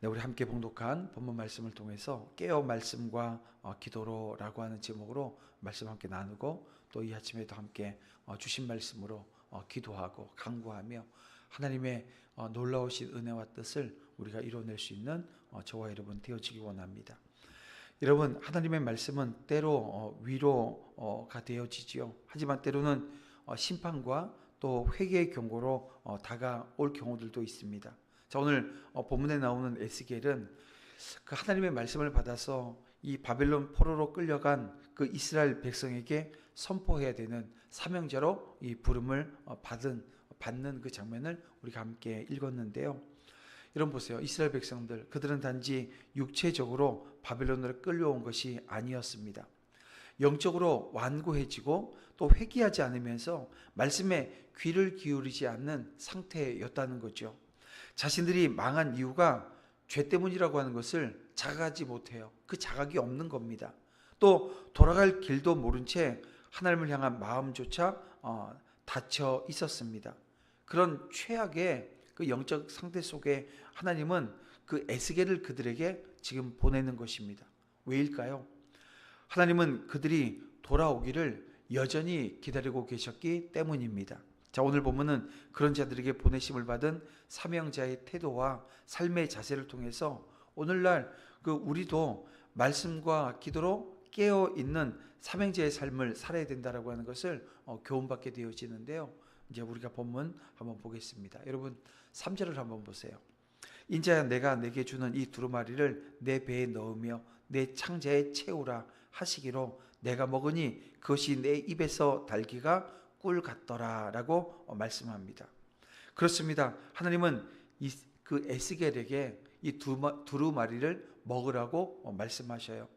네, 우리 함께 봉독한 본문 말씀을 통해서 깨어 말씀과 기도로라고 하는 제목으로 말씀 함께 나누고, 또 이 아침에도 함께 주신 말씀으로 기도하고 간구하며 하나님의 놀라우신 은혜와 뜻을 우리가 이뤄낼 수 있는 저와 여러분 되어지기 원합니다. 여러분, 하나님의 말씀은 때로 위로가 되어지지요. 하지만 때로는 심판과 또 회개의 경고로 다가올 경우들도 있습니다. 자, 오늘 본문에 나오는 에스겔은 그 하나님의 말씀을 받아서 이 바벨론 포로로 끌려간 그 이스라엘 백성에게 선포해야 되는 사명자로 이 부름을 받는 그 장면을 우리가 함께 읽었는데요. 여러분 보세요. 이스라엘 백성들, 그들은 단지 육체적으로 바벨론으로 끌려온 것이 아니었습니다. 영적으로 완고해지고 또 회개하지 않으면서 말씀에 귀를 기울이지 않는 상태였다는 거죠. 자신들이 망한 이유가 죄 때문이라고 하는 것을 자각하지 못해요. 그 자각이 없는 겁니다. 또 돌아갈 길도 모른 채 하나님을 향한 마음조차 닫혀 있었습니다. 그런 최악의 그 영적 상태 속에 하나님은 그 에스겔을 그들에게 지금 보내는 것입니다. 왜일까요? 하나님은 그들이 돌아오기를 여전히 기다리고 계셨기 때문입니다. 자, 오늘 보면은 그런 자들에게 보내심을 받은 사명자의 태도와 삶의 자세를 통해서 오늘날 그 우리도 말씀과 기도로 깨어 있는 사명자의 삶을 살아야 된다라고 하는 것을 교훈받게 되어지는데요. 이제 우리가 본문 한번 보겠습니다. 여러분 3절을 한번 보세요. 인자야, 내가 내게 주는 이 두루마리를 내 배에 넣으며 내 창자에 채우라 하시기로 내가 먹으니 그것이 내 입에서 달기가 꿀 같더라 라고 말씀합니다. 그렇습니다. 하나님은 그 에스겔에게 이 두루마리를 먹으라고 말씀하셔요.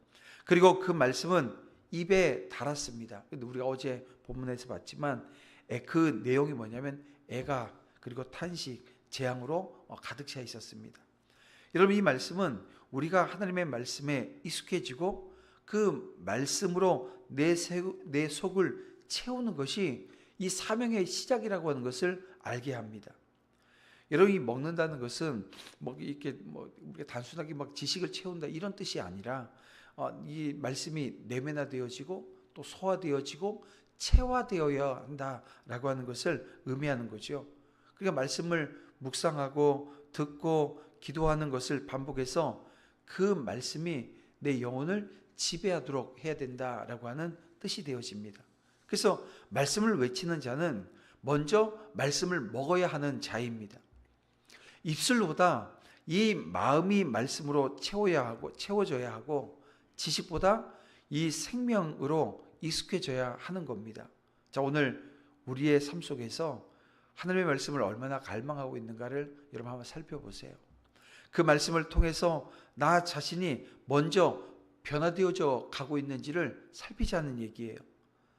그리고 그 말씀은 입에 달았습니다. 근데 우리가 어제 본문에서 봤지만 그 내용이 뭐냐면 애가 그리고 탄식, 재앙으로 가득 차 있었습니다. 여러분, 이 말씀은 우리가 하나님의 말씀에 익숙해지고 그 말씀으로 내 속을 채우는 것이 이 사명의 시작이라고 하는 것을 알게 합니다. 여러분이 먹는다는 것은 이렇게 우리가 단순하게 지식을 채운다 이런 뜻이 아니라 이 말씀이 내면화되어지고 또 소화되어지고 체화되어야 한다라고 하는 것을 의미하는 거죠. 그러니까 말씀을 묵상하고 듣고 기도하는 것을 반복해서 그 말씀이 내 영혼을 지배하도록 해야 된다라고 하는 뜻이 되어집니다. 그래서 말씀을 외치는 자는 먼저 말씀을 먹어야 하는 자입니다. 입술보다 이 마음이 말씀으로 채워져야 하고 지식보다 이 생명으로 익숙해져야 하는 겁니다. 자, 오늘 우리의 삶 속에서 하나님의 말씀을 얼마나 갈망하고 있는가를 여러분 한번 살펴보세요. 그 말씀을 통해서 나 자신이 먼저 변화되어져 가고 있는지를 살피자는 얘기예요.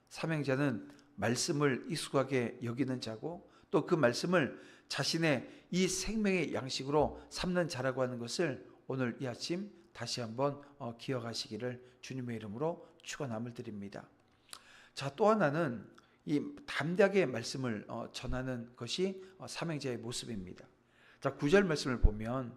사명자는 말씀을 익숙하게 여기는 자고 또 그 말씀을 자신의 이 생명의 양식으로 삼는 자라고 하는 것을 오늘 이 아침 다시 한번 기억하시기를 주님의 이름으로 축원함을 드립니다. 자, 또 하나는 이 담대하게 말씀을 전하는 것이 사명자의 모습입니다. 자, 9절 말씀을 보면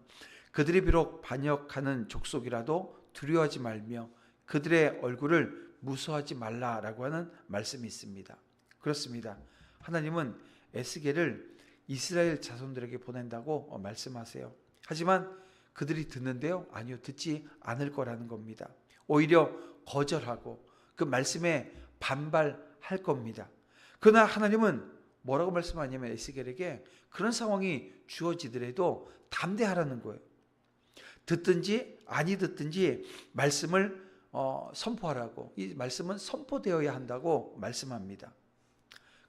그들이 비록 반역하는 족속이라도 두려워하지 말며 그들의 얼굴을 무서워하지 말라라고 하는 말씀이 있습니다. 그렇습니다. 하나님은 에스겔을 이스라엘 자손들에게 보낸다고 말씀하세요. 하지만 그들이 듣는데요? 아니요, 듣지 않을 거라는 겁니다. 오히려 거절하고 그 말씀에 반발할 겁니다. 그러나 하나님은 뭐라고 말씀하냐면 에스겔에게 그런 상황이 주어지더라도 담대하라는 거예요. 듣든지 아니 듣든지 말씀을 선포하라고. 이 말씀은 선포되어야 한다고 말씀합니다.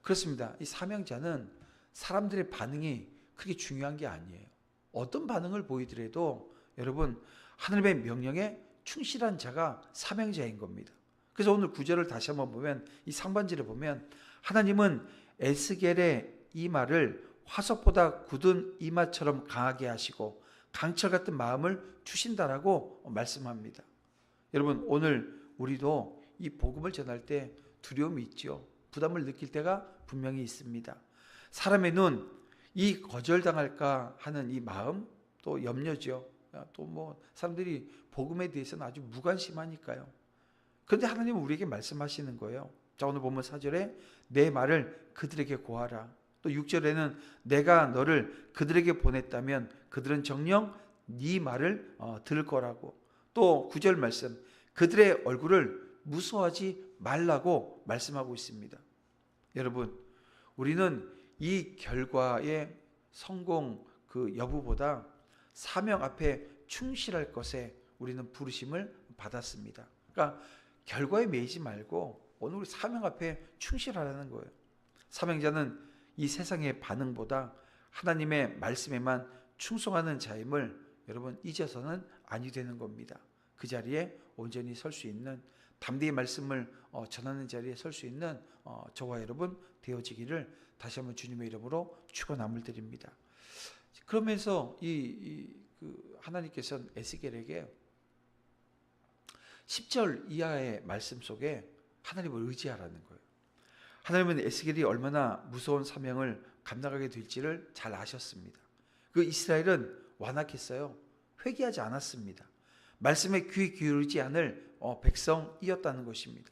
그렇습니다. 이 사명자는 사람들의 반응이 그렇게 중요한 게 아니에요. 어떤 반응을 보이더라도 여러분 하나님의 명령에 충실한 자가 사명자인 겁니다. 그래서 오늘 9절을 다시 한번 보면 이 상반절을 보면 하나님은 에스겔의 이마를 화석보다 굳은 이마처럼 강하게 하시고 강철 같은 마음을 주신다라고 말씀합니다. 여러분, 오늘 우리도 이 복음을 전할 때 두려움이 있죠. 부담을 느낄 때가 분명히 있습니다. 사람의 눈, 이 거절당할까 하는 이 마음 또 염려죠. 또 뭐 사람들이 복음에 대해서는 아주 무관심하니까요. 그런데 하나님은 우리에게 말씀하시는 거예요. 자, 오늘 보면 4절에 내 말을 그들에게 고하라. 또 6절에는 내가 너를 그들에게 보냈다면 그들은 정녕 네 말을 들을 거라고. 또 9절 말씀, 그들의 얼굴을 무서워하지 말라고 말씀하고 있습니다. 여러분, 우리는 이 결과의 성공 그 여부보다 사명 앞에 충실할 것에 우리는 부르심을 받았습니다. 그러니까 결과에 매이지 말고 오늘 우리 사명 앞에 충실하라는 거예요. 사명자는 이 세상의 반응보다 하나님의 말씀에만 충성하는 자임을 여러분 잊어서는 아니 되는 겁니다. 그 자리에 온전히 설 수 있는, 담대히 말씀을 전하는 자리에 설 수 있는 저와 여러분 되어지기를 다시 한번 주님의 이름으로 축원함을 드립니다. 그러면서 하나님께서는 에스겔에게 10절 이하의 말씀 속에 하나님을 의지하라는 거예요. 하나님은 에스겔이 얼마나 무서운 사명을 감당하게 될지를 잘 아셨습니다. 그 이스라엘은 완악했어요. 회개하지 않았습니다. 말씀에 귀 기울이지 않을 백성이었다는 것입니다.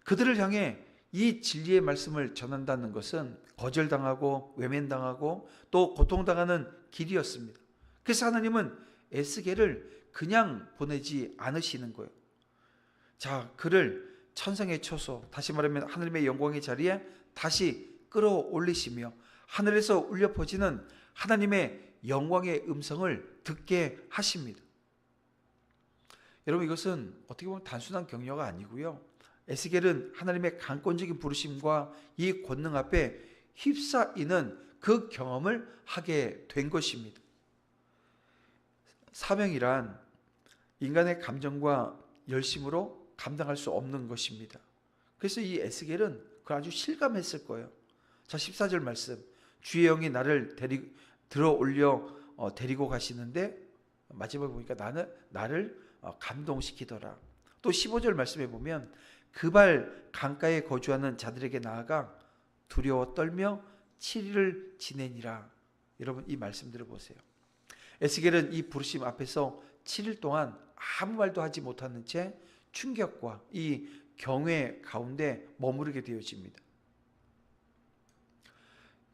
그들을 향해 이 진리의 말씀을 전한다는 것은 거절당하고 외면당하고 또 고통당하는 길이었습니다. 그래서 하나님은 에스겔을 그냥 보내지 않으시는 거예요. 자, 그를 천상의 초소, 다시 말하면 하나님의 영광의 자리에 다시 끌어올리시며 하늘에서 울려 퍼지는 하나님의 영광의 음성을 듣게 하십니다. 여러분, 이것은 어떻게 보면 단순한 격려가 아니고요. 에스겔은 하나님의 강권적인 부르심과 이 권능 앞에 휩싸이는 그 경험을 하게 된 것입니다. 사명이란 인간의 감정과 열심으로 감당할 수 없는 것입니다. 그래서 이 에스겔은 그걸 아주 실감했을 거예요. 자, 14절 말씀, 주의 영이 나를 들어 올려 데리고 가시는데 마지막에 보니까 나를 감동시키더라. 또 15절 말씀에 보면 그발 강가에 거주하는 자들에게 나아가 두려워 떨며 7일을 지내니라. 여러분, 이 말씀들을 보세요. 에스겔은 이 부르심 앞에서 7일 동안 아무 말도 하지 못하는 채 충격과 이 경외 가운데 머무르게 되어집니다.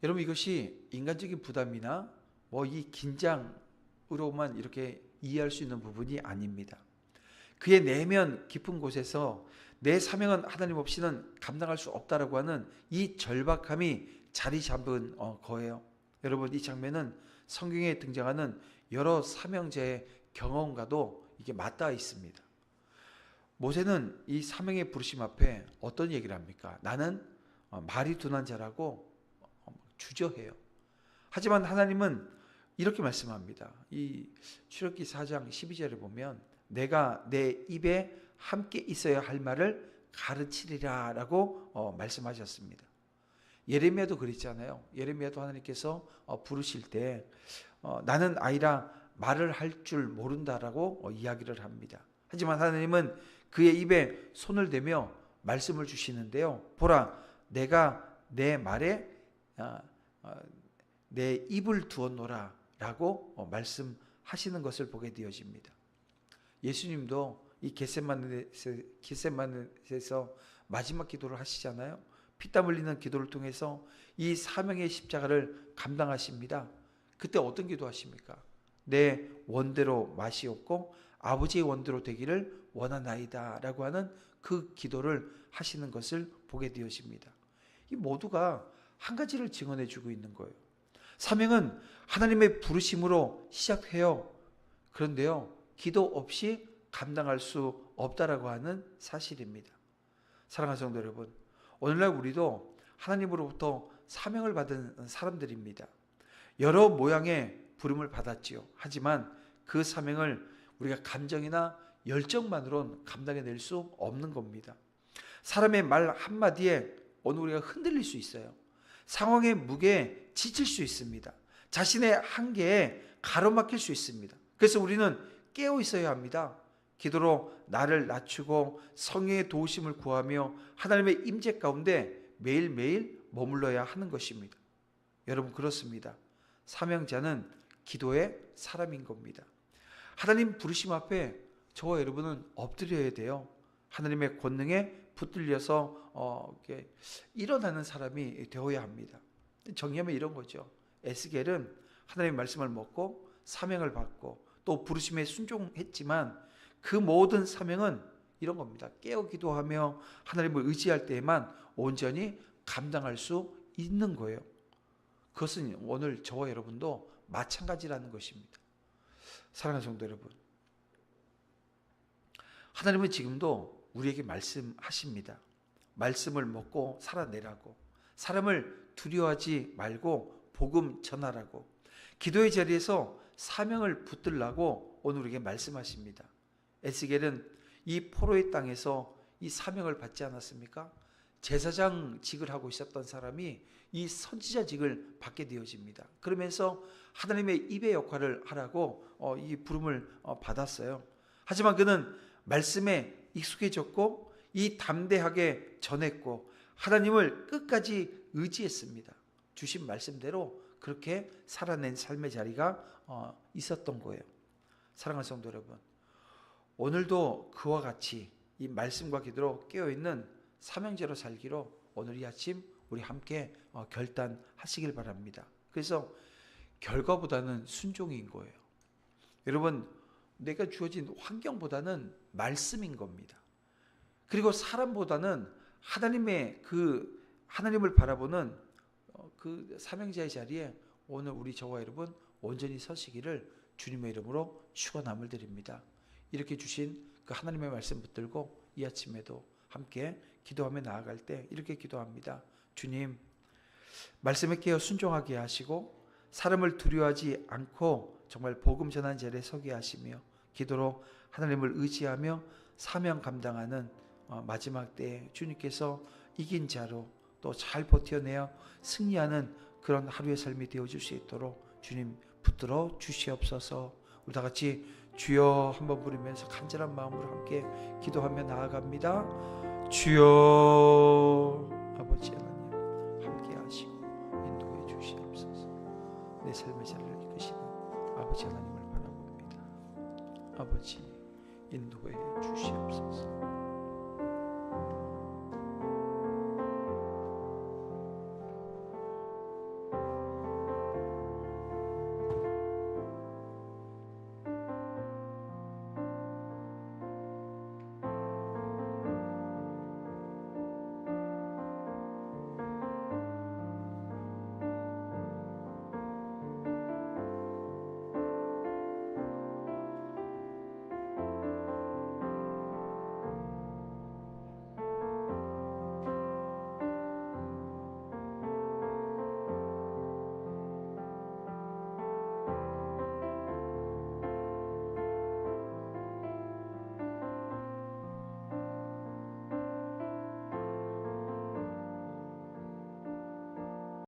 여러분, 이것이 인간적인 부담이나 이 긴장으로만 이렇게 이해할 수 있는 부분이 아닙니다. 그의 내면 깊은 곳에서 내 사명은 하나님 없이는 감당할 수 없다라고 하는 이 절박함이 자리 잡은 거예요. 여러분, 이 장면은 성경에 등장하는 여러 사명자의 경험과도 이게 맞닿아 있습니다. 모세는 이 사명의 부르심 앞에 어떤 얘기를 합니까? 나는 말이 둔한 자라고 주저해요. 하지만 하나님은 이렇게 말씀합니다. 이 출애굽기 4장 12절에 보면 내가 내 입에 함께 있어야 할 말을 가르치리라 라고 말씀하셨습니다. 예레미야도 그랬잖아요. 예레미야도 하나님께서 부르실 때 나는 아이라 말을 할 줄 모른다라고 이야기를 합니다. 하지만 하나님은 그의 입에 손을 대며 말씀을 주시는데요. 보라, 내가 내 말에 내 입을 두었노라 라고 말씀하시는 것을 보게 되어집니다. 예수님도 이 겟세마네에서 마지막 기도를 하시잖아요. 피땀 흘리는 기도를 통해서 이 사명의 십자가를 감당하십니다. 그때 어떤 기도 하십니까? 내 원대로 마시옵고 아버지의 원대로 되기를 원하나이다 라고 하는 그 기도를 하시는 것을 보게 되어집니다. 이 모두가 한 가지를 증언해 주고 있는 거예요. 사명은 하나님의 부르심으로 시작해요. 그런데요, 기도 없이 감당할 수 없다라고 하는 사실입니다. 사랑하는 성도 여러분, 오늘날 우리도 하나님으로부터 사명을 받은 사람들입니다. 여러 모양의 부름을 받았지요. 하지만 그 사명을 우리가 감정이나 열정만으로는 감당해낼 수 없는 겁니다. 사람의 말 한마디에 오늘 우리가 흔들릴 수 있어요. 상황의 무게에 지칠 수 있습니다. 자신의 한계에 가로막힐 수 있습니다. 그래서 우리는 깨어 있어야 합니다. 기도로 나를 낮추고 성령의 도우심을 구하며 하나님의 임재 가운데 매일매일 머물러야 하는 것입니다. 여러분, 그렇습니다. 사명자는 기도의 사람인 겁니다. 하나님 부르심 앞에 저와 여러분은 엎드려야 돼요. 하나님의 권능에 붙들려서 이렇게 일어나는 사람이 되어야 합니다. 정리하면 이런 거죠. 에스겔은 하나님의 말씀을 먹고 사명을 받고 또 부르심에 순종했지만 그 모든 사명은 이런 겁니다. 깨어 기도하며 하나님을 의지할 때에만 온전히 감당할 수 있는 거예요. 그것은 오늘 저와 여러분도 마찬가지라는 것입니다. 사랑하는 성도 여러분, 하나님은 지금도 우리에게 말씀하십니다. 말씀을 먹고 살아내라고, 사람을 두려워하지 말고 복음 전하라고, 기도의 자리에서 사명을 붙들라고 오늘 우리에게 말씀하십니다. 에스겔은 이 포로의 땅에서 이 사명을 받지 않았습니까? 제사장직을 하고 있었던 사람이 이 선지자직을 받게 되어집니다. 그러면서 하나님의 입의 역할을 하라고 이 부름을 받았어요. 하지만 그는 말씀에 익숙해졌고 이 담대하게 전했고 하나님을 끝까지 의지했습니다. 주신 말씀대로 그렇게 살아낸 삶의 자리가 있었던 거예요. 사랑하는 성도 여러분, 오늘도 그와 같이 이 말씀과 기도로 깨어있는 사명제로 살기로 오늘 이 아침 우리 함께 결단하시길 바랍니다. 그래서 결과보다는 순종인 거예요. 여러분, 내가 주어진 환경보다는 말씀인 겁니다. 그리고 사람보다는 하나님을 바라보는 그 사명자의 자리에 오늘 우리 저와 여러분 온전히 서시기를 주님의 이름으로 축원함을 드립니다. 이렇게 주신 그 하나님의 말씀 붙들고 이 아침에도 함께 기도하며 나아갈 때 이렇게 기도합니다. 주님, 말씀에 깨어 순종하게 하시고 사람을 두려워하지 않고 정말 복음 전하는 자리에 서게 하시며 기도로 하나님을 의지하며 사명 감당하는 마지막 때에 주님께서 이긴 자로 또 잘 버텨내어 승리하는 그런 하루의 삶이 되어줄 수 있도록 주님 붙들어 주시옵소서. 우리 다 같이 주여 한번 부르면서 간절한 마음으로 함께 기도하며 나아갑니다. 주여, 아버지 하나님 함께 하시고 인도해 주시옵소서. 내 삶의 자리를 이끄시는 아버지 하나님을 바라봅니다. 아버지 인도해 주시옵소서.